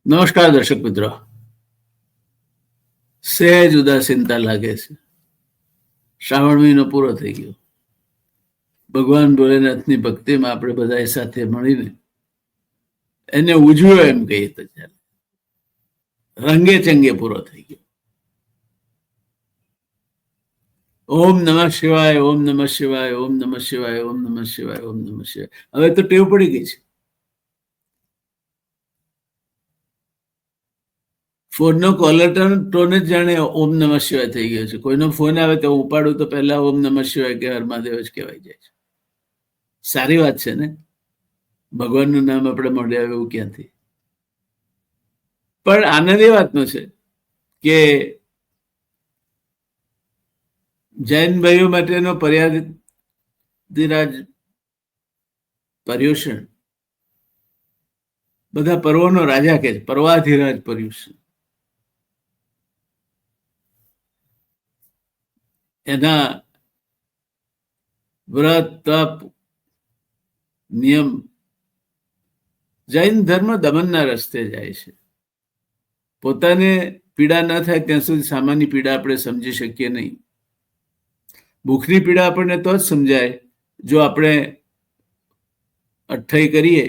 નમસ્કાર દર્શક મિત્રો. સહેજ ઉદાસીનતા લાગે છે. શ્રાવણ મહિનો પૂરો થઈ ગયો. ભગવાન ભોલેનાથની ભક્તિમાં આપણે બધા સાથે મળીને એને ઉજવ્યો એમ કહીએ તો ચાલે. રંગે ચંગે પૂરો થઈ ગયો. ઓમ નમઃ શિવાય, ઓમ નમઃ શિવાય, ઓમ નમઃ શિવાય, ઓમ નમઃ શિવાય, ઓમ નમઃ શિવાય. હવે તો ટેવ પડી ગઈ છે. ફોનનો કોલર ટોન જ જાણે ઓમ નમઃ શિવાય થઈ ગયો છે. કોઈનો ફોન આવે તો ઉપાડું તો પહેલા ઓમ નમઃ શિવાય કે હર મહાદેવ જ કહેવાય જાય છે. સારી વાત છે ને, ભગવાનનું નામ આપણે મળ્યા એવું ક્યાંથી. પણ આનંદ એ વાતનો છે કે જૈન ભાઈઓ માટેનો પર્યાધિરાજ પર્યુષણ, બધા પર્વોનો રાજા કે છે, પર્વાધિરાજ પર્યુષણ. એના વ્રત તપ નિયમ જૈન ધર્મ દમનના રસ્તે જાય છે. પોતાને પીડા ન થાય ત્યાં સુધી સામાન્ય પીડા આપણે સમજી શકીએ નહીં. ભૂખની પીડા આપણને તો જ સમજાય જો આપણે અઠ્ઠાઈ કરીએ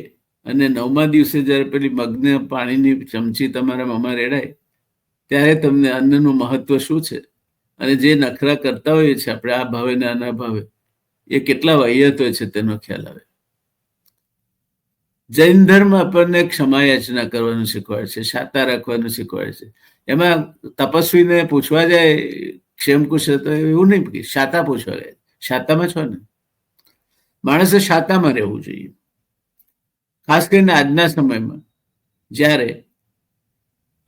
અને 9મા દિવસે જ્યારે પેલી મગને પાણીની ચમચી તમારા મોંમાં રેડાય ત્યારે તમને અન્નનું મહત્વ શું છે અને જે નખરા કરતા હોઈએ છીએ આપણે આ ભાવે ને આના ભાવે, એ કેટલા વાહિયાત હોય છે તેનો ખ્યાલ આવે. જૈન ધર્મ આપણને ક્ષમા યાચના કરવાનું શીખવાડે છે, શાતા રાખવાનું શીખવાડે છે. એમાં તપસ્વીને પૂછવા જાય ક્ષેમ કુશ તો એવું નહીં કે શાતા પૂછવા જાય. શાતામાં છો ને, માણસે શાતામાં રહેવું જોઈએ. ખાસ કરીને આજના સમયમાં જ્યારે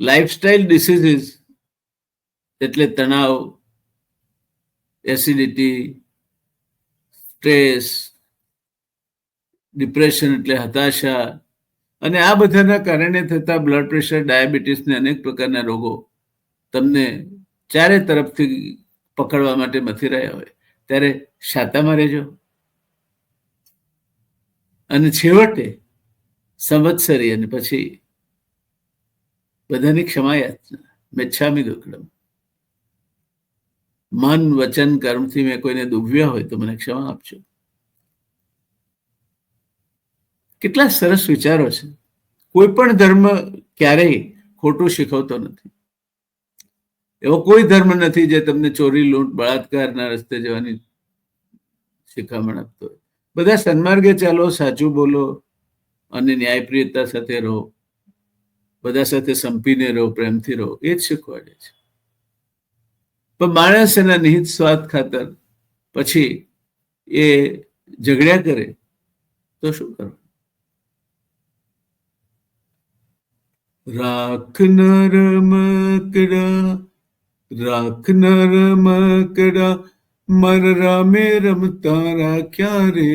લાઈફસ્ટાઈલ ડિસીઝીસ એટલે તણાવ, એસિડિટી, સ્ટ્રેસ, ડિપ્રેશન એટલે હતાશા અને આ બધાના કારણે થતા બ્લડ પ્રેશર, ડાયાબિટીસને અનેક પ્રકારના રોગો તમને ચારે તરફથી પકડવા માટે મથી રહ્યા હોય ત્યારે શાતામાં રહેજો. અને છેવટે સંવત્સરી અને પછી બધાની ક્ષમા યાચના, મેચ્છામિ દુક્કડમ. મન વચન કર્મથી મેં કોઈને દુભવ્યા હોય તો મને ક્ષમા આપજો. કેટલા સરસ વિચારો છે. કોઈ પણ ધર્મ ક્યારેય ખોટું શીખવતો નથી. એવો કોઈ ધર્મ નથી જે તમને ચોરી, લૂંટ, બળાત્કારના રસ્તે જવાની શિખામણ આપતો હોય. બધા સન્માર્ગે ચાલો, સાચું બોલો અને ન્યાયપ્રિયતા સાથે રહો, બધા સાથે સંપીને રહો, પ્રેમથી રહો, એ જ શીખવાડે છે. પણ માણસ એના નિહિત સ્વાર્થ ખાતર પછી એ ઝઘડ્યા કરે તો શું કરવું? રાખનાર રમકડા, રાખનાર રમકડા, મર રામે રમતા રાખ્યા રે,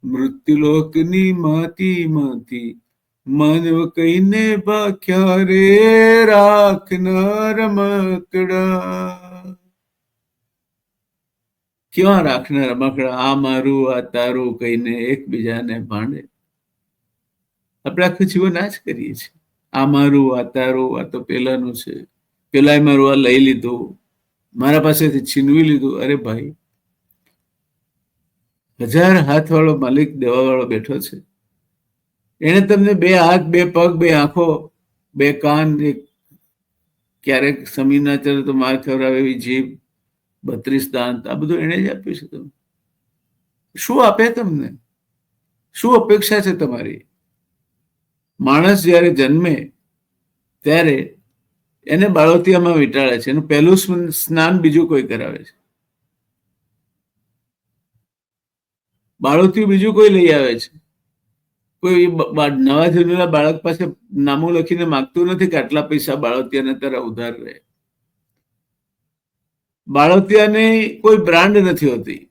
મૃત્યુલોકની માટીમાંથી માનવ કહીને ભાખ્યા રે, રાખનાર રમકડા. ક્યાં રાખનાર રમકડા આ મારું આ તારું કહીને એકબીજાને ભાંડે. આપણે આખું જીવન આ જ કરીએ છીએ. આ મારું આ તારું, આ તો પેલાનું છે, પેલાએ મારું આ લઈ લીધું, મારા પાસેથી છીનવી લીધું. અરે ભાઈ, 1000 હાથ વાળો માલિક દેવા વાળો બેઠો છે. એને તમને 2 હાથ, 2 પગ, 2 આંખો, 2 કાન, ક્યારેક સમી ના ચલે તો માર ખવડાવે એવી જીભ, 32 દાંત, આ બધું એને જ આપ્યું છે. તમને શું આપે? તમને શું અપેક્ષા છે તમારી? માણસ જ્યારે જન્મે ત્યારે એને બાળોતિયામાં વીંટાળે છે. એનું પહેલું સ્નાન બીજું કોઈ કરાવે છે. બાળોતિયું બીજું કોઈ લઈ આવે છે. કોઈ નવા જન્મેલા બાળક પાસે નામું લખીને માંગતું નથી કે આટલા પૈસા બાળોતિયાને તારા ઉધાર રહે. બાળોતિયાની કોઈ બ્રાન્ડ નથી હોતી.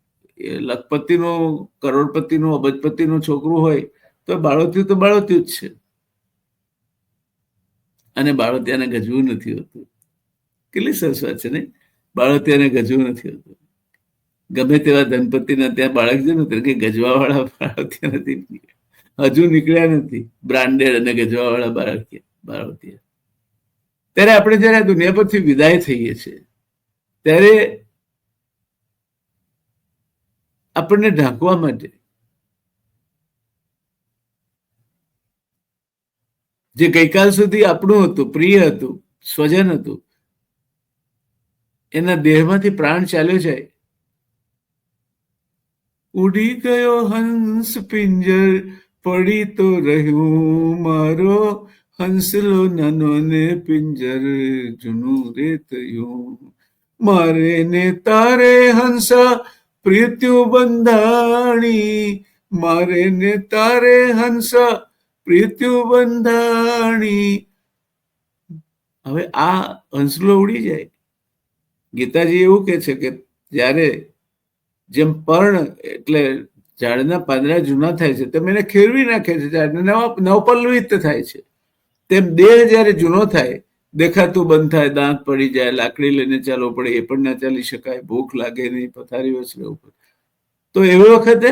લખપતિનું, કરોડપતિનું, અબજપતિનું છોકરું હોય તો બાળોતિયું તો બાળોતિયું જ છે. અને બાળોતિયાને ગજવું નથી હોતું. કેટલી સરસ વાત છે ને, બાળોતિયાને ગજવું નથી હોતું. ગમે તેવા ધનપતિના ત્યાં બાળક છે ને કે ગજવા વાળા બાળોતિયા નથી. હજુ નીકળ્યા નથી બ્રાન્ડેડ અને ગજવાવાળા બાળકીયા. ત્યારે આપણે જયારે આ દુનિયા પરથી વિદાય થઈએ છીએ ત્યારે આપણને ઢાંકવા માટે જે ગઈકાલ સુધી આપણું હતું, પ્રિય હતું, સ્વજન હતું, એના દેહમાંથી પ્રાણ ચાલ્યો જાય. ઉડી ગયો હંસ પિંજર, પડી તો રહ્યું મારો હંસલો નાનો ને પિંજર જૂનું રે થયું. મારે ને તારે હંસા પ્રીત્યુ બંધાણી, મારે ને તારે હંસા પ્રીત્યુ બંધાણી. હવે આ હંસલો ઉડી જાય. ગીતાજી એવું કે છે કે જ્યારે જેમ પર્ણ એટલે ઝાડના પાંદડા જૂના થાય છે તેમ એને ખેરવી નાખે છે, ઝાડને નવપલ્લવિત થાય છે, તેમ દેહ જ્યારે જૂનો થાય, દેખાતું બંધ થાય, દાંત પડી જાય, લાકડી લઈને ચાલવું પડે, એ પણ ના ચાલી શકાય, ભૂખ લાગે નહીં, પથારી વસરેવું પડે, તો એવી વખતે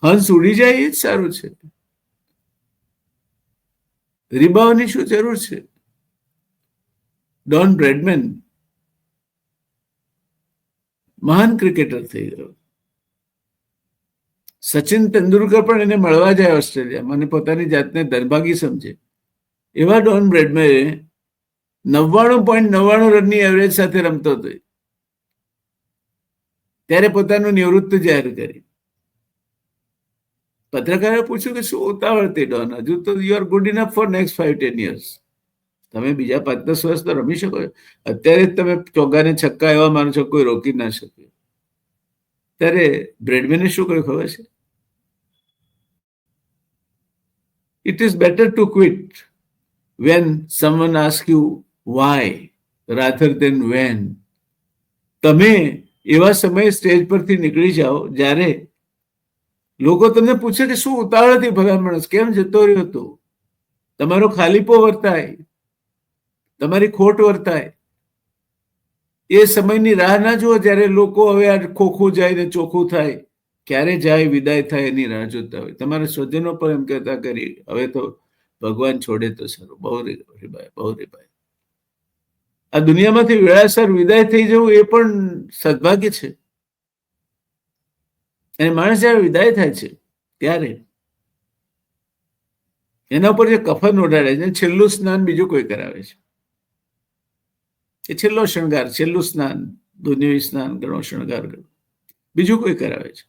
હંસ ઉડી જાય એ જ સારું છે. રીબાઓની શું જરૂર છે? ડોન બ્રેડમેન મહાન ક્રિકેટર થઈ ગયો. સચિન તેંડુલકર પણ એને મળવા જાય ઓસ્ટ્રેલિયામાં અને પોતાની જાતને દરભાગી સમજે. એવા ડોન બ્રેડમેને 99.99 રનની એવરેજ સાથે રમતો હતો ત્યારે પોતાનું નિવૃત્તિ જાહેર કરી. પત્રકારે પૂછ્યું કે શું ઉતાવળ તે ડોન, હજુ તો you are good enough four next 5-10 years. તમે બીજા 5-10 વર્ષ તો રમી શકો, અત્યારે જ તમે ચોગ્ગા ને છક્કા એવા માનો છો કોઈ રોકી ના શકે. ત્યારે બ્રેડમેને શું કહ્યું ખબર છે? It is better to quit when someone asks you why rather than when. તમે એવા સમયે સ્ટેજ પરથી નીકળી જાઓ જ્યારે લોકો તમને પૂછે કે શું ઉતાવળ હતી ભલા માણસ, કેમ જતો રહ્યો હતો, તમારો ખાલીપો વર્તાય, તમારી ખોટ વર્તાય. એ સમયની રાહ ના જુઓ જ્યારે લોકો હવે આ ખોખું જાય ને ચોખ્ખું થાય, ક્યારે જાય વિદાય થાય એની રાહ જોતા હોય. તમારા સ્વજનો પણ એમ કહેતા કરી હવે તો ભગવાન છોડે તો સારું, બહુ રીબાય, બહુ રીબાય. આ દુનિયામાંથી વેળાસર વિદાય થઈ જવું એ પણ સદભાગ્ય છે. અને માણસ જયારે વિદાય થાય છે ત્યારે એના ઉપર જે કફન ઓઢાડે છે, છેલ્લું સ્નાન બીજું કોઈ કરાવે છે. એ છેલ્લો શણગાર, છેલ્લું સ્નાન, દુનિયાવી સ્નાન ગણો, શણગાર ગણો, બીજું કોઈ કરાવે છે.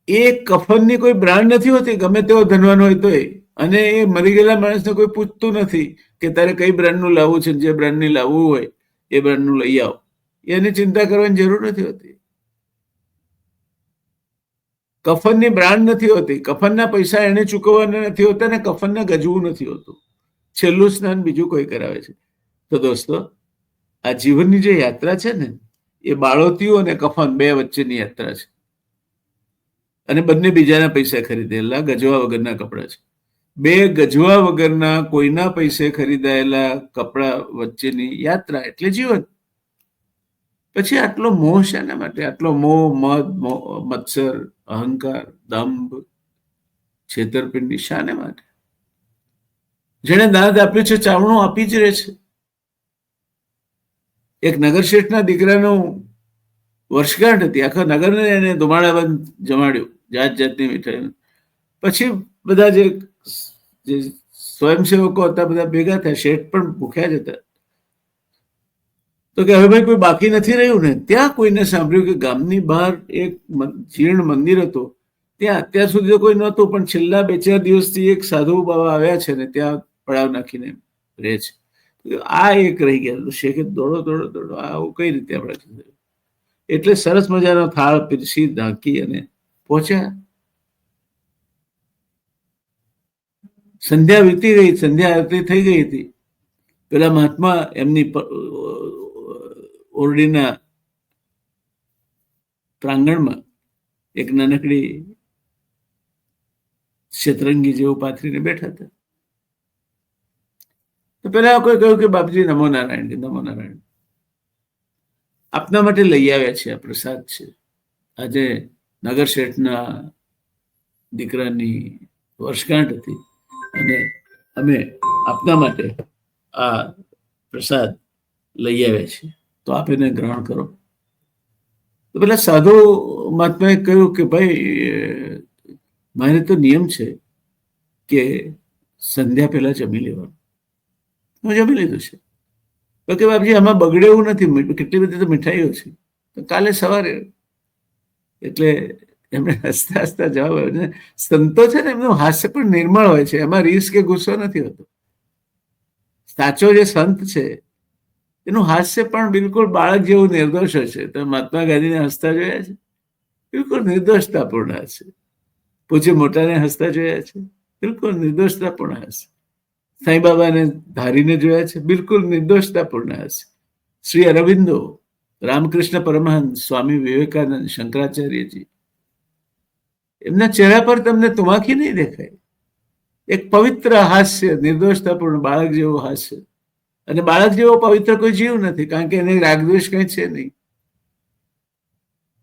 એ કફનની કોઈ બ્રાન્ડ નથી હોતી, ગમે તેવો ધનવાન હોય તોય. અને એ મરી ગયેલા માણસને કોઈ પૂછતું નથી કે તારે કઈ બ્રાન્ડનું લાવવું છે, જે બ્રાન્ડની લાવવું હોય એ બ્રાન્ડનું લઈ આવો. એની ચિંતા કરવાની જરૂર નથી હોતી. કફનની બ્રાન્ડ નથી હોતી, કફનના પૈસા એને ચૂકવવાના નથી હોતા ને કફનને ગજવું નથી હોતું. છેલ્લું સ્નાન બીજું કોઈ કરાવે છે. તો દોસ્તો, આ જીવનની જે યાત્રા છે ને એ બાળોતિયું અને કફન બે વચ્ચેની યાત્રા છે. અને બંને બીજાના પૈસા ખરીદેલા ગજવા વગરના કપડા છે. બે ગજવા વગરના કોઈના પૈસે ખરીદાયેલા કપડા વચ્ચેની યાત્રા એટલે જીવન. પછી આટલો મોહ શાના માટે? આટલો મોહ, મદ, મત્સર, અહંકાર, દંભ, છેતરપિંડી શાને માટે? જેને દાંત આપ્યું છે ચાવણું આપી જ રહે છે. એક નગરશેઠના દીકરાનું વર્ષગાંઠ હતી, આખા નગરને એને ધુમાડાબંધ જમાડ્યું, જાત જાતની મીઠાઈ. પછી બધા જે સ્વયંસેવકો હતા બધા ભેગા થયા, શેઠ પણ ભૂખ્યા જ હતા. તો કે હવે ભાઈ કોઈ બાકી નથી રહ્યું ને? ત્યાં કોઈને સાંભળ્યું કે ગામની બહાર એક જીર્ણ મંદિર હતું, ત્યાં અત્યાર સુધી તો કોઈ નહોતું, પણ છેલ્લા 2-4 દિવસથી એક સાધુ બાબા આવ્યા છે ને ત્યાં પડાવ નાખીને રહે છે. આ એક રહી ગયા. શેખે દોડો દોડો દોડો, આવું કઈ રીતે આપણે? એટલે સરસ મજાનો થાળ પીરસી ઢાંકી અને પહોંચ્યા. સંધ્યા વીતી ગઈ, સંધ્યા આરતી થઈ ગઈ હતી. પેલા મહાત્મા એમની ઓરડીના પ્રાંગણમાં એક નાનકડી શતરંગી જેવું પાથરીને બેઠા હતા. તો પેલા કોઈ કહ્યું કે બાપજી નમો નારાયણ, નમો નારાયણ, આપના માટે લઈ આવ્યા છે, આ પ્રસાદ છે. આજે નગર શેઠના દીકરાની વર્ષગાંઠ હતી અને અમે આપના માટે આ પ્રસાદ લઈ આવ્યા છીએ, તો આપ એને ગ્રહણ કરો. તો પેલા સાધુ મહાત્માએ કહ્યું કે ભાઈ મારે તો નિયમ છે કે સંધ્યા પહેલા જમી લેવાનું. હું જમી લીધું છે. તો કે બાપજી આમાં બગડે એવું નથી, કેટલી બધી તો મીઠાઈઓ છે, તો કાલે સવારે. એટલે એમણે હસતા હસતા જવાબ આવ્યો ને. સંતો છે ને એમનું હાસ્ય પણ નિર્મળ હોય છે, એમાં રીસ કે ગુસ્સો નથી હોતો. સાચો જે સંત છે એનું હાસ્ય પણ બિલકુલ બાળક જેવું નિર્દોષ હોય છે. તમે મહાત્મા ગાંધીને હસતા જોયા છે? બિલકુલ નિર્દોષતાપૂર્ણ હશે. પૂજ્ય મોટાને હસતા જોયા છે? બિલકુલ નિર્દોષતાપૂર્ણ હશે. સાંઈ બાબાને ધારીને જોયા છે? બિલકુલ નિર્દોષતાપૂર્ણ હશે. શ્રી અરવિંદો, રામકૃષ્ણ પરમહંસ, સ્વામી વિવેકાનંદ, શંકરાચાર્યજી, એમના ચહેરા પર તમને તુમાખી નહીં દેખાય. એક પવિત્ર હાસ્ય, નિર્દોષતાપૂર્ણ બાળક જેવું હાસ્ય. અને બાળક જેવો પવિત્ર કોઈ જીવ નથી, કારણ કે એને રાગદ્વેષ કંઈ છે નહીં.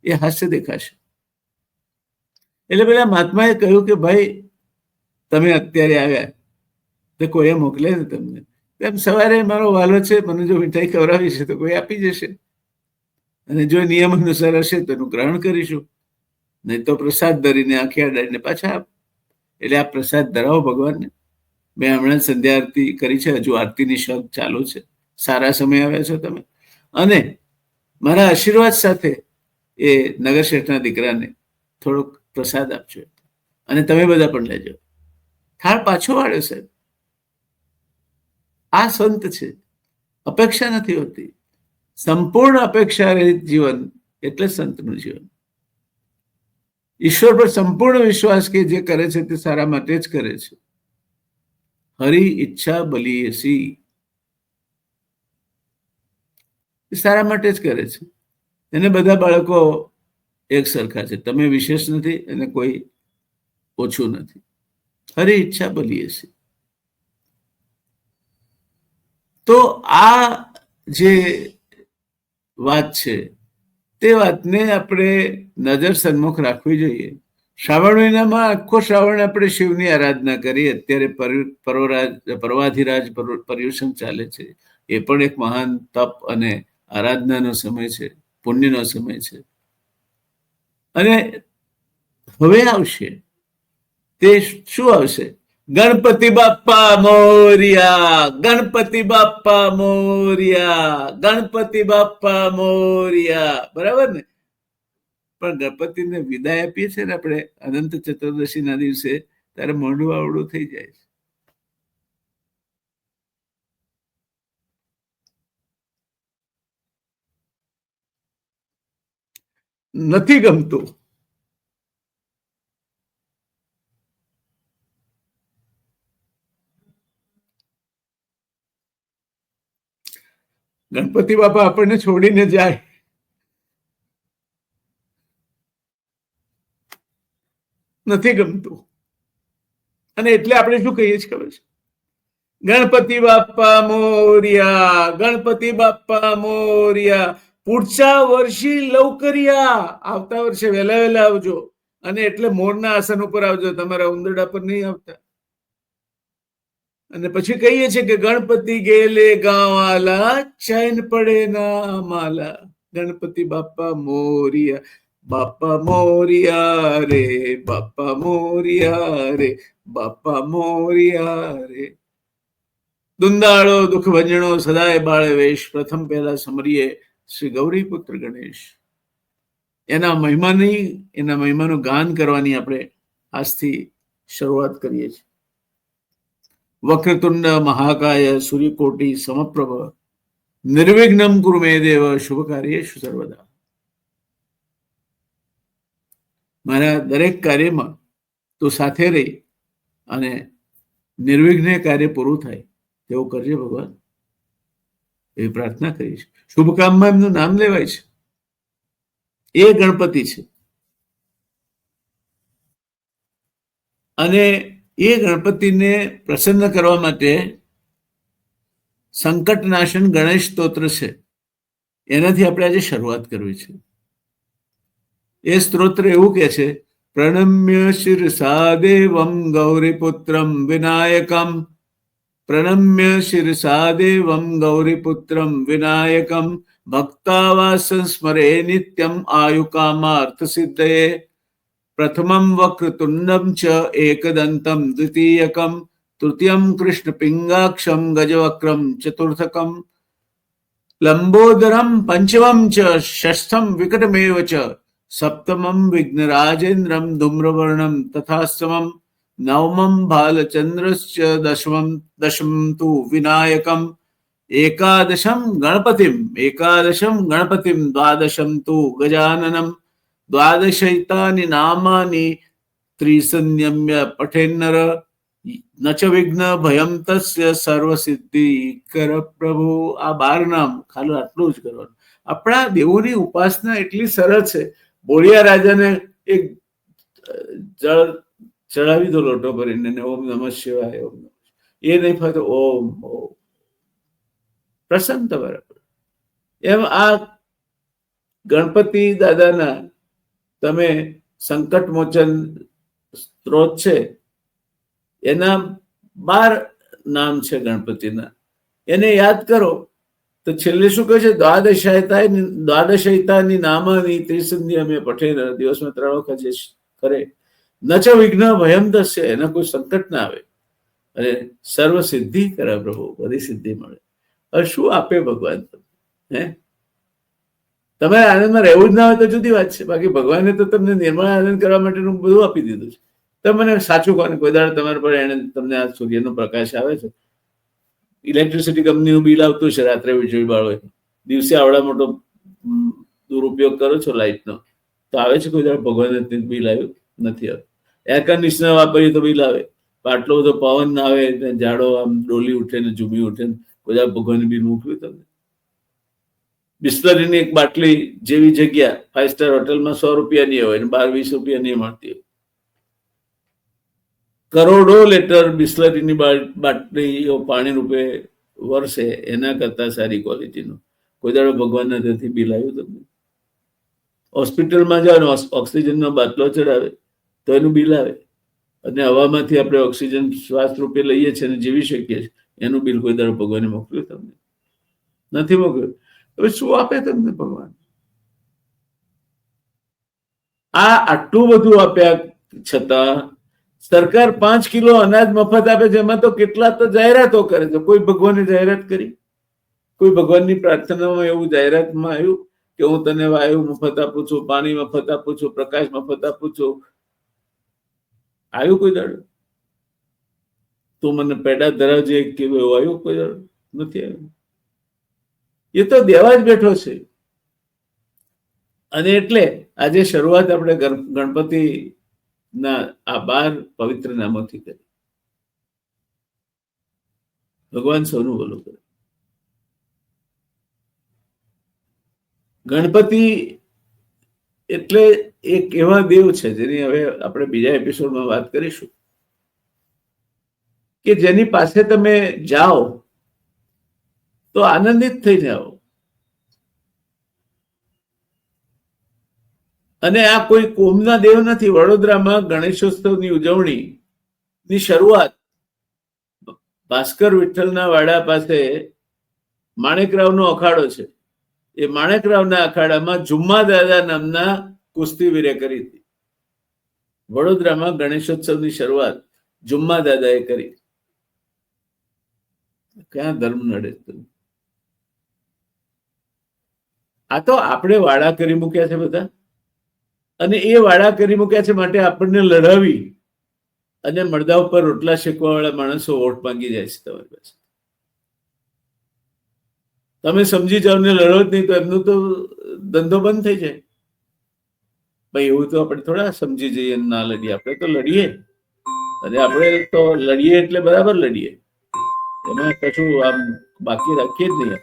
એ હાસ્ય દેખાશે. એટલે પેલા મહાત્માએ કહ્યું કે ભાઈ તમે અત્યારે આવ્યા તો કોઈએ મોકલે ને તમને. એમ સવારે મારો વાલો છે, મને જો મીઠાઈ ખવડાવી છે તો કોઈ આપી જશે, અને જો નિયમ અનુસાર હશે તો એનું ગ્રહણ કરીશું, નહીં તો પ્રસાદ ધરીને આંખી અડાડીને પાછા આપ. એટલે આ પ્રસાદ ધરાવો ભગવાનને. મેં હમણાં સંધ્યા આરતી કરી છે, હજુ આરતીની શબ્દ ચાલુ છે. સારા સમય આવ્યા છો તમે. અને મારા આશીર્વાદ સાથે એ નગર શેઠના દીકરાને થોડોક પ્રસાદ આપજો, અને તમે બધા પણ લેજો. થાળ પાછો વાળ્યો સાહેબ. આ સંત છે. અપેક્ષા નથી હોતી. સંપૂર્ણ અપેક્ષા રહિત જીવન એટલે સંતનું જીવન. ઈશ્વર પર સંપૂર્ણ વિશ્વાસ કે જે કરે છે તે સારા માટે જ કરે છે. હરી ઈચ્છા બલિએસી, સારા માટે જ કરે છે. એને બધા બાળકો એક સરખા છે. તમે વિશેષ નથી અને કોઈ ઓછું નથી. હરી ઈચ્છા બલિએસી. તો આ જે વાત છે તે વાતને આપણે નજર સન્મુખ રાખવી જોઈએ. શ્રાવણ મહિનામાં આખો શ્રાવણ આપણે શિવની આરાધના કરીએ. અત્યારે પર્વાધિરાજ પર્યુષણ ચાલે છે. એ પણ એક મહાન તપ અને આરાધનાનો સમય છે, પુણ્યનો સમય છે. અને હવે આવશે તે શું આવશે? ગણપતિ બાપ્પા મોરિયા, ગણપતિ બાપ્પા મોરિયા, ગણપતિ બાપ્પા મોરિયા. બરાબર ને? પણ ગણપતિને વિદાય આપીએ છીએ ને આપણે અનંત ચતુર્દશીના દિવસે, ત્યારે મોઢું આવડું થઈ જાય છે. નથી ગમતું. ગણપતિ બાપા આપણને છોડીને જાય, નથી ગમતું. અને એટલે આપણે શું કહીએ છીએ ખબર છે? ગણપતિ બાપ્પા મોરિયા, ગણપતિ બાપ્પા મોરિયા. પુढच्या વર્ષી લવકરિયા. આવતા વર્ષે વહેલા વહેલા આવજો. અને એટલે મોરના આસન ઉપર આવજો, તમારા ઉંદરડા પર નહીં આવતા. અને પછી કહીએ છીએ કે ગણપતિ ગેલે ગાવાલા, ચૈન પડે ના માલા. ગણપતિ બાપ્પા મોરિયા, બાપ્પા મોરિયા રે, બાપ્પા મોરિયા રે, બાપ્પા મોરિયા રે. દુંદાળો દુઃખ ભંજણો સદાય બાળે વેશ, પ્રથમ પહેલા સમરીએ શ્રી ગૌરી પુત્ર ગણેશ. એના મહિમાનું ગાન કરવાની આપણે આજથી શરૂઆત કરીએ છીએ. વક્રતુંડ મહાકાય સૂર્યકોટી સમપ્રભ, નિર્વિઘ્નમ કુરુ મે દેવ, શુભ કાર્યેષુ સર્વદા. મારા દરેક કાર્યમાં તો સાથે રહી અને નિર્વિઘ્ને કાર્ય પૂરું થાય તેવું કરજે ભગવાન, એવી પ્રાર્થના કરીશ. શુભકામમાં એમનું નામ લેવાય છે. એ ગણપતિ છે. અને એ ગણપતિને પ્રસન્ન કરવા માટે સંકટનાશન ગણેશ સ્તોત્ર છે, એનાથી આપણે આજે શરૂઆત કરવી છે. એ સ્ત્રોત્ર એવું કે છે, પ્રણમ્ય શિરસા દેવમ ગૌરીપુત્રમ વિનાયકમ, પ્રણમ્ય શિરસા દેવમ ગૌરીપુત્રમ વિનાયકમ, ભક્તાવા સંસ્મરે નિત્યમ આયુકામાર્થ સિદ્ધયે, પ્રથમમ વક્રતુંડમ ચ એકદંતમ દ્વિતીયકમ, તૃતીયમ કૃષ્ણ પિંગાક્ષમ ગજવક્રમ ચતુર્થકમ, લંબોદરમ પંચમમ ચ ષષ્ઠમ વિકટમેવ ચ, સપ્તમમ વિઘ્નરાજેન્દ્રમ ધૂમ્રવર્ણમ તથાષ્ટમમ, નવમમ ભાલચંદ્રશ્ચ દશમમ તુ વિનાયકમ, એકાદશમ ગણપતિમ દ્વાદશમ તુ ગજાનનમ, દ્વાદશૈતાની નામાની ત્રિસંયમ્ય પઠેન્નર, ન ચ વિઘ્ન ભયમ તસ્ય સર્વસિદ્ધિ કર પ્રભુ. આ 12 નામ ખાલી આટલું જ કરવાનું. આપણા દેવોની ઉપાસના એટલી સરળ છે. બોળિયા રાજાને એક જળ ચડાવી દો લોટો ભરીને, ઓમ નમઃ શિવાય, ઓમ નમઃ શિવાય. એ નહીં ફાતો ઓમ ઓમ, પ્રસન્ન બરાબર. એમ આ ગણપતિ દાદાના તમે સંકટ મોચન સ્ત્રોત છે, એના 12 નામ છે ગણપતિના. એને યાદ કરો તો છેલ્લે શું કહે છે, દ્વાદશૈતાની નામાની ત્રિસંધ્યમે પઠેન, દિવસમાં 3 વખત જે કરે, ન ચ વિઘ્ન ભયમ દસ્ય, એના કોઈ સંકટ ના આવે, અને સર્વ સિદ્ધિ કરે પ્રભુ, બધી સિદ્ધિ મળે. હવે શું આપે ભગવાન તમને? તમારે આનંદમાં રહેવું જ ના હોય તો જુદી વાત છે, બાકી ભગવાને તો તમને નિર્મળ આનંદ કરવા માટેનું બધું આપી દીધું છે. તમે મને સાચું કહો ને, કોઈ દાડો તમારા પર એને તમને આ સૂર્યનો પ્રકાશ આવે છે, ઇલેક્ટ્રિસિટી કંપનીનું બિલ આવતું છે, રાત્રે વીજળી બાળો, દિવસે આવડા મોટો દુરુપયોગ કરો છો લાઇટનો, તો આવે છે કોઈ દાડો ભગવાન બિલ આવ્યું નથી આવ્યું? એર કન્ડિશનર વાપરીએ તો બિલ આવે, આટલો બધો પવન ના આવે, ઝાડો આમ ડોલી ઉઠે ને ઝૂમી ઉઠે ને, કોઈ દાડો ભગવાનનું બિલ મોકલ્યું તમને? બિસ્લરીની એક બાટલી જેવી જગ્યા 5 સ્ટાર હોટલમાં 100 રૂપિયાની હોય, 12-20 રૂપિયાની મળતી હોય. કરોડો લીટર બિસ્લરીની બાટલીઓ પાણી રૂપે વર્ષે, એના કરતા સારી ક્વોલિટીનું કોઈ દાડો ભગવાનના ત્યાંથી બિલ આવ્યું તમને? હોસ્પિટલમાં જાઓ ને ઓક્સિજનનો બાટલો ચડાવે તો એનું બિલ આવે, અને હવામાંથી આપણે ઓક્સિજન શ્વાસ રૂપે લઈએ છીએ અને જીવી શકીએ છીએ, એનું બિલ કોઈ દાડો ભગવાને મોકલ્યું તમને? નથી મોકલ્યું. હવે શું આપે તમને ભગવાન? આ આટલું બધું આપ્યા છતાં સરકાર 5 કિલો અનાજ મફત આપે છે, એમાં તો કેટલા તો જાહેરાતો કરે છે. કોઈ ભગવાને જાહેરાત કરી? કોઈ ભગવાનની પ્રાર્થનામાં એવું જાહેરાતમાં આવ્યું કે હું તને વાયુ મફત આપું છું, પાણી મફત આપું છું, પ્રકાશ મફત આપું છું? આવ્યું કોઈ દાડો? તું મને પેડા ધરાવજે કેવું એવું આવ્યું કોઈ દાડો? નથી આવ્યું. એ તો દેવા જ બેઠો છે. અને એટલે આજે શરૂઆત આપણે ગણપતિ ના આ 12 પવિત્ર નામોથી કરી. ભગવાન સૌનું ભલું કરે. ગણપતિ એટલે એક એવા દેવ છે જેની હવે આપણે બીજા એપિસોડમાં વાત કરીશું, કે જેની પાસે તમે જાઓ તો આનંદિત થઈને આવો. અને આ કોઈ કોમના દેવ નથી. વડોદરામાં ગણેશોત્સવની ઉજવણીની શરૂઆત ભાસ્કર વિઠ્ઠલના વાડા પાસે માણેકરાવનો અખાડો છે. એ માણેકરાવના અખાડામાં જુમ્મા દાદા નામના કુસ્તીવીરે કરી હતી. વડોદરામાં ગણેશોત્સવની શરૂઆત જુમ્મા દાદાએ કરી. ક્યાં ધર્મ નડે? આ તો આપણે વાડા કરી મૂક્યા છે બધા, અને એ વાડા કરી મૂક્યા છે માટે આપણને લડાવી અને મળદા ઉપર રોટલા શેકવા વાળા માણસો વોટ માંગી જાય છે તમારી પાસે. તમે સમજી જાઓ ને લડો જ નહીં તો એમનો તો ધંધો બંધ થઈ જાય. ભાઈ એવું તો આપણે થોડા સમજી જઈએ ના લડીએ. આપણે તો લડીએ, અને આપણે તો લડીએ એટલે બરાબર લડીએ, એમાં કશું આમ બાકી રાખીએ જ નહીં.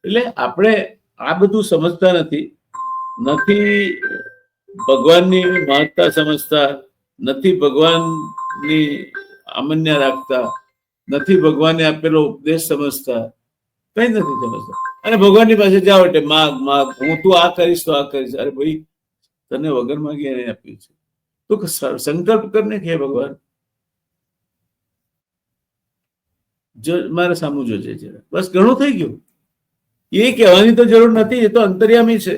એટલે આપણે આ બધું સમજતા નથી ભગવાનની મહત્તા સમજતા નથી, ભગવાનની આમન્ય રાખતા નથી, ભગવાને આપેલો ઉપદેશ સમજતા, કઈ નથી સમજતા. અને ભગવાનની પાસે જાઓ એટલે માગ માગ, હું તું આ કરીશ તો આ કરીશ. અરે ભાઈ, તને વગર માંગે એને આપ્યું છે. તો સંકલ્પ કરને કે ભગવાન જો મારા સામું જોજે જરા, બસ ઘણું થઈ ગયું. એ કહેવાની તો જરૂર નથી, એ તો અંતર્યામી છે.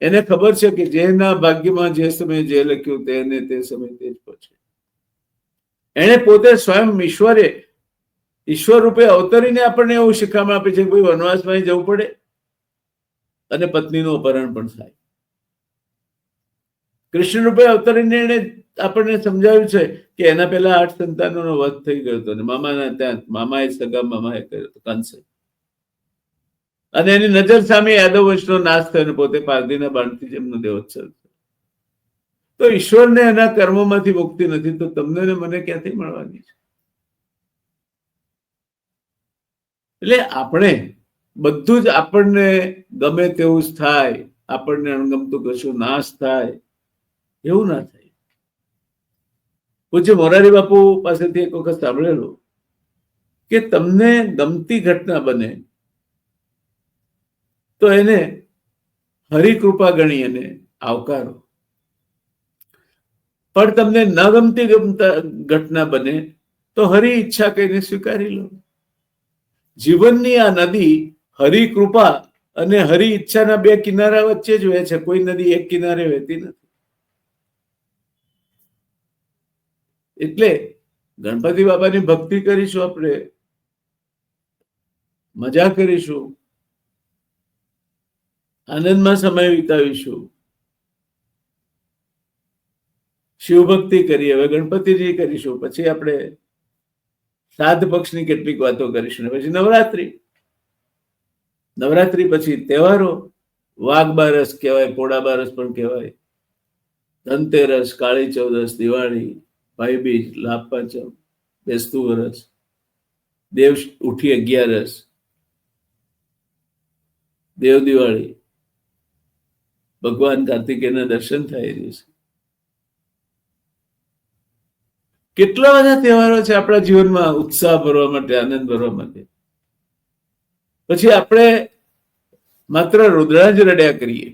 એને ખબર છે કે જેના ભાગ્યમાં જે સમયે જે લખ્યું તેને તે સમય તે જ પહોંચે. એને પોતે સ્વયં ઈશ્વર રૂપે અવતરીને આપણને એવું શિખામણ આપે છે કે ભાઈ વનવાસમાં જવું પડે અને પત્નીનું અપહરણ પણ થાય. કૃષ્ણ રૂપે અવતરીને એને આપણને સમજાવ્યું છે કે એના પહેલા 8 સંતાનોનો વધ થઈ ગયો હતો અને મામાએ સગા મામાએ કર્યો હતો કંસે. અને એની નજર સામે યાદવ વંશનો નાશ થયો અને પોતે પારધીના બાણથી જેમનો દેવોત્સવ. તો ઈશ્વરને એના કર્મોમાંથી મુક્તિ નથી, તો તમને ને મને ક્યાંથી મળવાની છે? એટલે આપણે બધું જ આપણને ગમે તેવું જ થાય, આપણને અણગમતું કશું નાશ થાય એવું ના થાય. પૂજ્ય મોરારી બાપુ પાસેથી એક વખત સાંભળેલું કે તમને ગમતી ઘટના બને તો એને હરિકૃપા ગણી અને આવકારો, પણ તમને ન ગમતી ઘટના બને તો હરિ ઈચ્છા કહીને સ્વીકારી લો. જીવનની આ નદી હરિકૃપા અને હરિ ઈચ્છાના 2 કિનારા વચ્ચે જ વહે છે. કોઈ નદી એક કિનારે વહેતી નથી. એટલે ગણપતિ બાપાની ભક્તિ કરીશું, આપણે મજા કરીશું, આનંદમાં સમય વિતાવીશું, શિવભક્તિ કરીએ, હવે ગણપતિજી કરીશું, પછી આપણે શ્રાદ્ધ પક્ષની કેટલીક વાતો કરીશું, પછી નવરાત્રી પછી તહેવારો, વાઘ બારસ કહેવાય, પોળા બારસ પણ કહેવાય, ધનતેરસ, કાળી ચૌદસ, દિવાળી, ભાઈબીજ, લાભ પાંચમ, બેસતું વરસ, દેવ ઉઠી 11, દેવ દિવાળી, ભગવાન કાર્તિકેયના દર્શન થાય એ દિવસે. કેટલા બધા તહેવારો છે આપણા જીવનમાં ઉત્સાહ ભરવા માટે, આનંદ ભરવા માટે. પછી આપણે માત્ર રુદ્રા જ રડ્યા કરીએ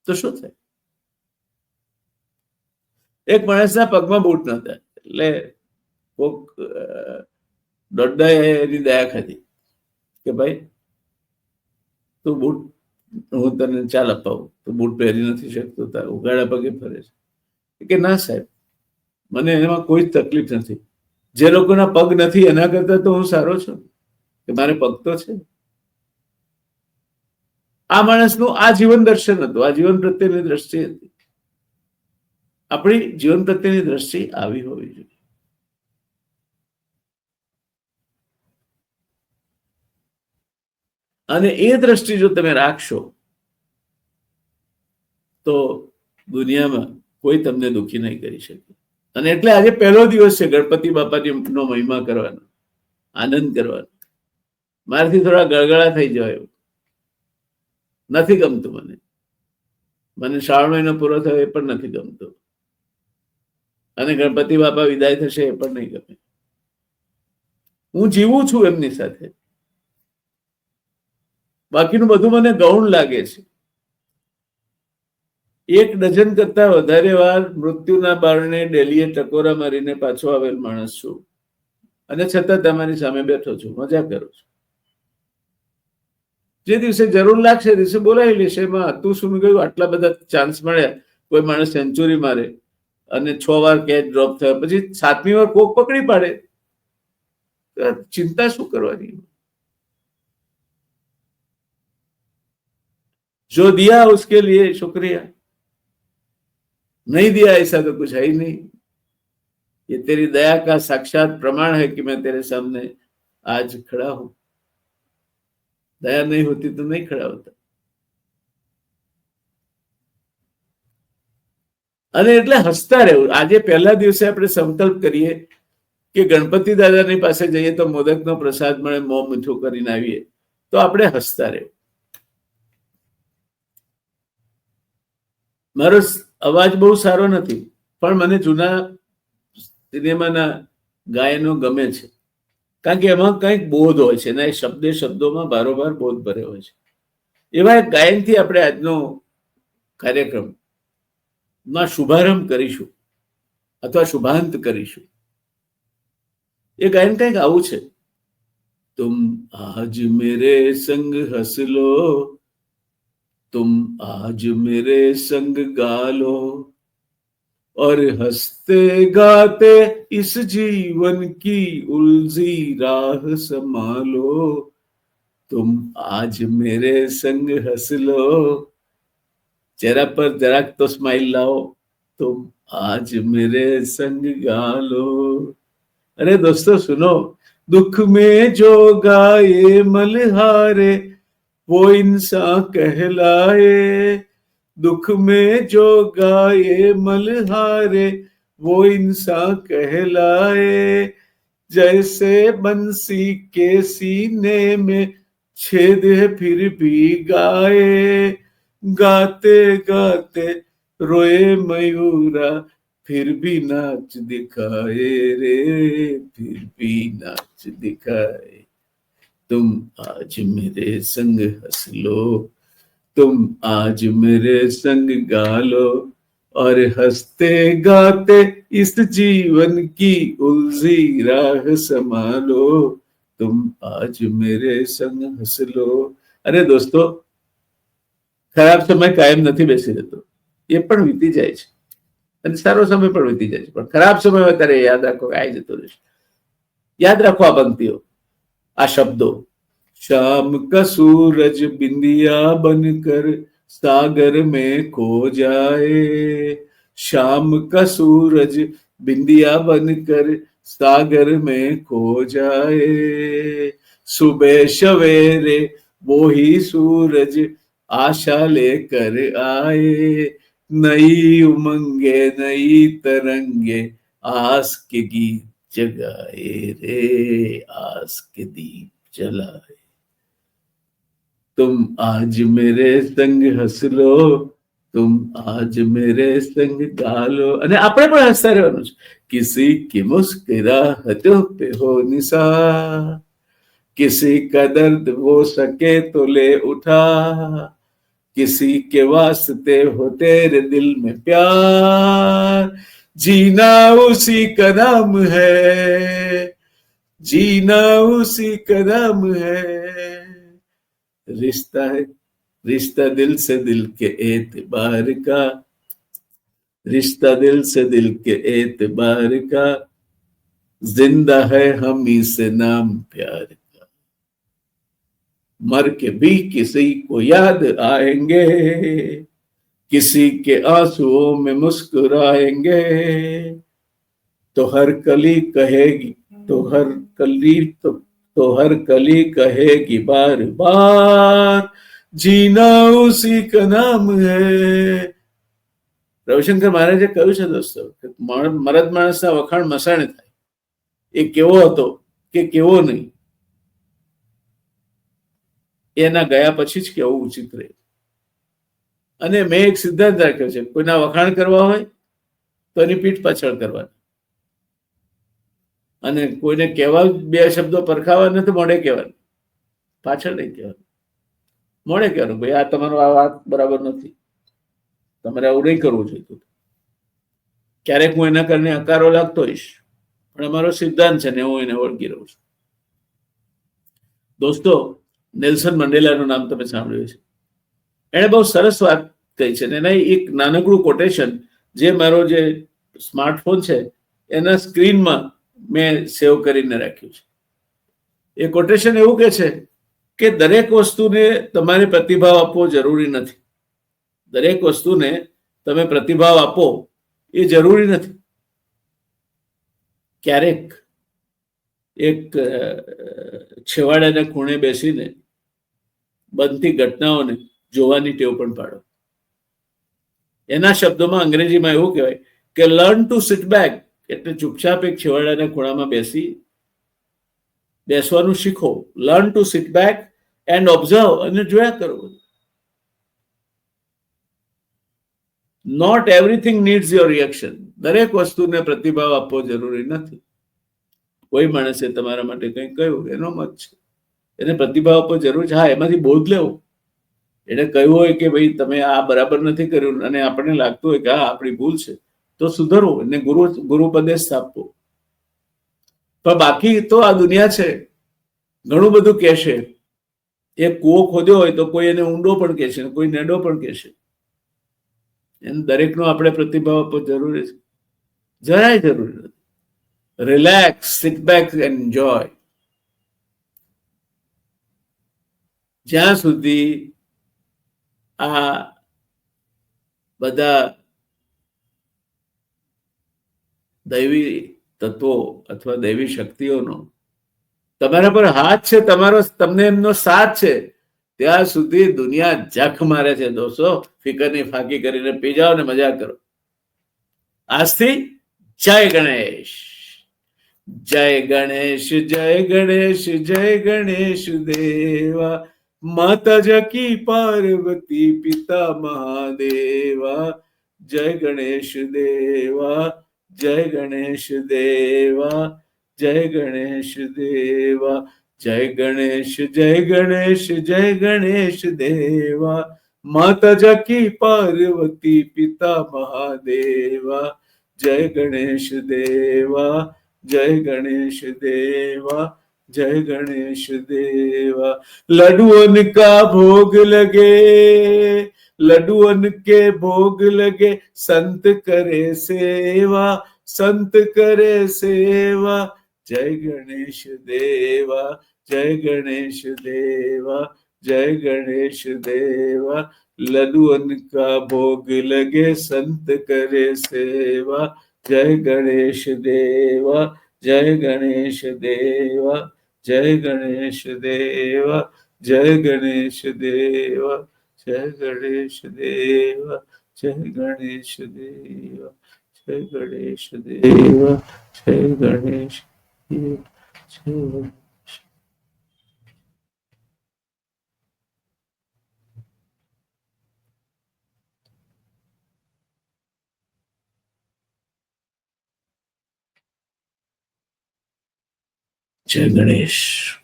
તો શું થાય? એક માણસના પગમાં બૂટ નહોતા, એટલે કોક દોડ્ડાએ એની દયા ખાધી કે ભાઈ તું બૂટ હું તને ચાલ અપાવું, તો બૂટ પહેરી નથી શકતો, તાર ઉગાડા પગે ફરે છે. કે ના સાહેબ, મને એમાં કોઈ જ તકલીફ નથી. જે લોકોના પગ નથી એના કરતા તો હું સારો છું કે મારે પગ તો છે. આ માણસનું આ જીવન દર્શન હતું, આ જીવન પ્રત્યેની દ્રષ્ટિ હતી. આપણી જીવન પ્રત્યેની દ્રષ્ટિ આવી હોવી જોઈએ. અને એ દ્રષ્ટિ જો તમે રાખશો તો દુનિયામાં કોઈ તમને દુઃખી નહીં કરી શકે. અને એટલે આજે પહેલો દિવસ છે ગણપતિ બાપાનો મહિમા કરવાનો, આનંદ કરવાનો. મારાથી થોડા ગળગળા થઈ જાય એવું નથી ગમતું. મને શ્રાવણ મહિનો પૂરો થયો એ પણ નથી ગમતું, અને ગણપતિ બાપા વિદાય થશે એ પણ નહીં ગમે. હું જીવું છું એમની સાથે, બાકીનું બધું મને ગૌણ લાગે છે. 1 ડઝન કરતા વધારે વાર મૃત્યુના બારણે ડેલીએ ટકોરા મારીને પાછો આવેલ માણસ છું, અને છતાં તમારી સામે બેઠો છું, મજા કરું છું. જે દિવસે જરૂર લાગશે એ દિવસે બોલાવી લેશે. એમાં તું શું કહ્યું, આટલા બધા ચાન્સ મળ્યા, કોઈ માણસ સેન્ચુરી મારે અને 6 વાર કેચ ડ્રોપ થયા, પછી 7મી વાર કોક પકડી પાડે, ચિંતા શું કરવાની? जो दिया उसके लिए शुक्रिया, नहीं दिया ऐसा तो कुछ है ही नहीं. ये तेरी दया का साक्षात प्रमाण है कि मैं तेरे सामने आज खड़ा हूं. दया नहीं होती तो नहीं खड़ा होता. અને એટલે હસતા રહેવું. આજે પહેલા દિવસે આપણે સંકલ્પ કરીએ કે ગણપતિ દાદાની પાસે જઈએ તો મોદકનો પ્રસાદ મળે, મોં મીઠું કરીને આવીએ, તો આપણે હસતા રહેવું. મારો અવાજ બહુ સારો નથી, પણ મને જૂના સિનેમાના ગાયનો ગમે છે. કારણ કે એમાં કંઈક બોધ હોય છે ને, એ શબ્દોમાં બારોબાર બોધ ભર્યો હોય છે. એવા એક ગાયનથી આપણે આજનો કાર્યક્રમમાં શુભારંભ કરીશું અથવા શુભાંત કરીશું. એ ગાયન કંઈક આવું છે. तुम आज मेरे संग हंस लो, तुम आज मेरे संग गा लो, और हंसते गाते इस जीवन की उलझी राह संभालो. तुम आज मेरे संग हंस लो, चेहरा पर जरा तो स्माइल लाओ, तुम आज मेरे संग गा लो. अरे दोस्तों सुनो, दुख में जो गाए मलहारे वो इंसान कहलाए. दुख में जो गाए मलहारे वो इंसान कहलाए. जैसे बंसी के सीने में छेद है फिर भी गाए. गाते गाते रोए मयूरा फिर भी नाच दिखाए रे, फिर भी नाच दिखाए. तुम आज मेरे संग हंस लो, तुम आज मेरे संग गा लो, और हंसते गाते इस जीवन की उलझी राह संभालो. तुम आज मेरे संग हंस लो. अरे दोस्तों, ખરાબ સમય કાયમ નથી બેસી રહેતો, એ પણ વીતી જાય છે, અને સારો સમય પણ વીતી જાય છે. પણ ખરાબ સમય હોય ત્યારે યાદ રાખો કે આવી જતો રહેશે. યાદ રાખો આ પંક્તિઓ, આ શબ્દો. शाम का सूरज बिंदिया बनकर सागर में खो जाए. शाम का सूरज बिंदिया बनकर सागर में खो जाए. सुबह सवेरे वो ही सूरज आशा लेकर आए. नई उमंगे नई तरंगे आस के गीत जगाए रे, आस के दीप जलाए. तुम आज मेरे संग हंस लो, तुम आज मेरे संग गा लो. અને આપણે પણ હસતા રહેવાનું છે. किसी की मुस्कुराहटों पे हो निसार, किसी का दर्द वो सके तो ले उठा, किसी के वास्ते हो तेरे दिल में प्यार. जीना उसी का नाम है, जीना उसी का नाम है. रिश्ता है रिश्ता दिल से दिल के एतबार का, रिश्ता दिल से दिल के एतबार का. जिंदा है हम ही से नाम प्यार का. मर के भी किसी को याद आएंगे, किसी के आंसुओं में मुस्कुराएंगे. तो हर कली कहेगी, तो हर कली कहेगी बार बार, जीना उसी का नाम है. રવિશંકર મહારાજે કહ્યું છે દોસ્તો કે મરદ માણસના વખાણ મસાણે થાય. એ કેવો હતો કે કેવો નહીં, એના ગયા પછી જ કેવું ઉચિત રહે. અને મેં એક સિદ્ધાંત રાખ્યો છે, કોઈના વખાણ કરવા હોય તો એની પીઠ પાછળ કરવાની, અને કોઈને કહેવા બે શબ્દો પરખાવા નથી, મોઢે કહેવાનું, પાછળ નહીં કહેવાનું. મોઢે કહેવાનું, ભાઈ આ તમારો આ વાત બરાબર નથી, તમારે આવું નહીં કરવું જોઈએ. ક્યારેક હું એના કારણે હકારો લાગતો હોઈશ, પણ અમારો સિદ્ધાંત છે ને હું એને ઓળખી રહું છું. દોસ્તો, નેલ્સન મંડેલાનું નામ તમે સાંભળ્યું છે. એણે બહુ સરસ વાત કહી છે, એના એક નાનકડું કોટેશન જે મારો જે સ્માર્ટફોન છે એના સ્ક્રીનમાં મેં સેવ કરીને રાખ્યું છે. એ કોટેશન એવું કહે છે કે દરેક વસ્તુને તમારે પ્રતિભાવ આપવો જરૂરી નથી. દરેક વસ્તુને તમે પ્રતિભાવ આપો એ જરૂરી નથી. ક્યારેક એક છેવાડાના ખૂણે બેસીને બનતી ઘટનાઓને જોવાની ટેવ પણ પાડો. એના શબ્દોમાં અંગ્રેજીમાં એવું કહેવાય કે લર્ન ટુ સિટ બેક, એટલે ચૂપચાપ એક છેવાડાના ખૂણામાં બેસવાનું શીખો. Learn to sit back and observe, અને જોયા કરો. Not everything needs your reaction. દરેક વસ્તુને પ્રતિભાવ આપવો જરૂરી નથી. કોઈ માણસે તમારા માટે કંઈ કહ્યું, એનો મત છે, એને પ્રતિભાવ આપવો જરૂર છે. હા, એમાંથી બોધ લેવો. એને કહ્યું હોય કે ભાઈ તમે આ બરાબર નથી કર્યું અને આપણને લાગતું હોય કે હા આપણી ભૂલ છે, તો સુધરવો, એને ગુરુપદેશ આપવો. પણ બાકી તો આ દુનિયા છે, ઘણું બધું કહેશે. એ કૂવો ખોદ્યો હોય તો કોઈ એને ઊંડો પણ કહેશે, કોઈ નેડો પણ કહેશે. એને દરેકનો આપણે પ્રતિભાવ આપવો જરૂરી છે? જરાય જરૂરી નથી. Relax, sit back, enjoy. જ્યાં સુધી આ બધા દૈવી તત્વો અથવા દૈવી શક્તિઓનો તમારા પર હાથ છે, તમારો તમને એમનો સાથ છે, ત્યાં સુધી દુનિયા જખ મારે છે દોસ્તો. ફિકરની ફાંકી કરીને પી જાઓ ને મજા કરો. આજથી જય ગણેશ, જય ગણેશ, જય ગણેશ, જય ગણેશ દેવા, માતા જકી પાર્વતી પિતા મહાદેવા, જય ગણેશ દેવા, જય ગણેશ દેવા, જય ગણેશ દેવા, જય ગણેશ, જય ગણેશ, જય ગણેશ દેવા, માતા જકી પાર્વતી પિતા મહાદેવા, જય ગણેશ દેવા, જય ગણેશ દેવા, जय गणेश देवा. लड्डुअन का भोग लगे, लड्डुअन के भोग लगे, संत करे सेवा, संत करे सेवा, जय गणेश देवा, जय गणेश देवा, जय गणेश देवा. लड्डुअन का भोग लगे, संत करे सेवा, जय गणेश देवा, जय गणेश देवा, जय गणेश देवा, जय गणेश देवा, जय गणेश देवा, जय गणेश देवा, जय गणेश देवा, जय गणेश देवा, जय जय गणेश.